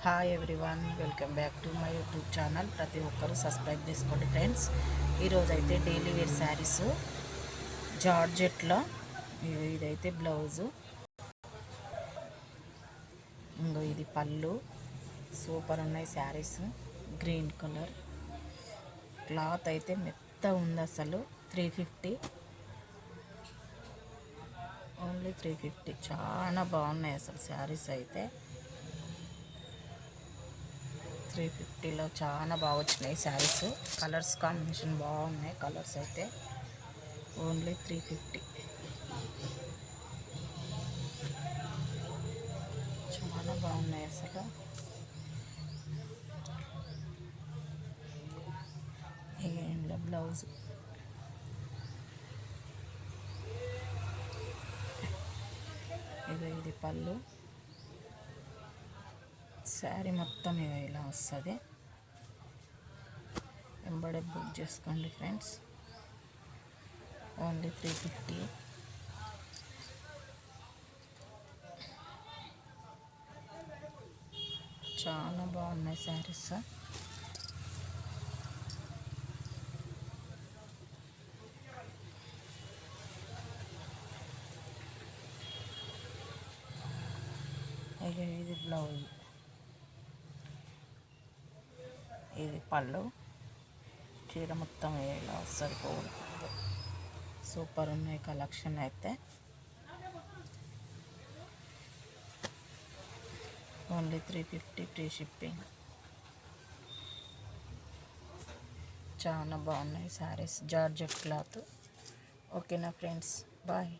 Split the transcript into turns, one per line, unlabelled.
Hi everyone, welcome back to my YouTube channel. ప్రతి ఒక్కరూ subscribe చేసుకోండి ఫ్రెండ్స్. ఈరోజు అయితే డైలీ వేర్ శారీస్ జార్జెట్లో. ఇదైతే బ్లౌజు, ఇంకో ఇది పళ్ళు. సూపర్ ఉన్నాయి శారీస్. గ్రీన్ కలర్ క్లాత్ అయితే మెత్త ఉంది అసలు. 350, ఓన్లీ 350. చాలా బాగున్నాయి అసలు శారీస్ అయితే. 350లో చాలా బాగా వచ్చినాయి శారీస్. కలర్స్ కాంబినేషన్ బాగున్నాయి. కలర్స్ అయితే ఓన్లీ 350. చాలా బాగున్నాయి అసలు. ఇందులో బ్లౌజ్, ఇది పళ్ళు. శారీ మొత్తం ఇలా వస్తుంది. వెంబడే బుక్ చేసుకోండి ఫ్రెండ్స్. ఓన్లీ 350. చాలా బాగున్నాయి శారీస్. ఇది బ్లౌజ్, ఇది పళ్ళు. చీర మొత్తం ఇలా వస్తుంది. పోతుంది. సూపర్ ఉన్నాయి కలెక్షన్ అయితే. Only 350, free shipping. చాలా బాగున్నాయి శారీస్. Georgette cloth. ఓకేనా ఫ్రెండ్స్, బాయ్.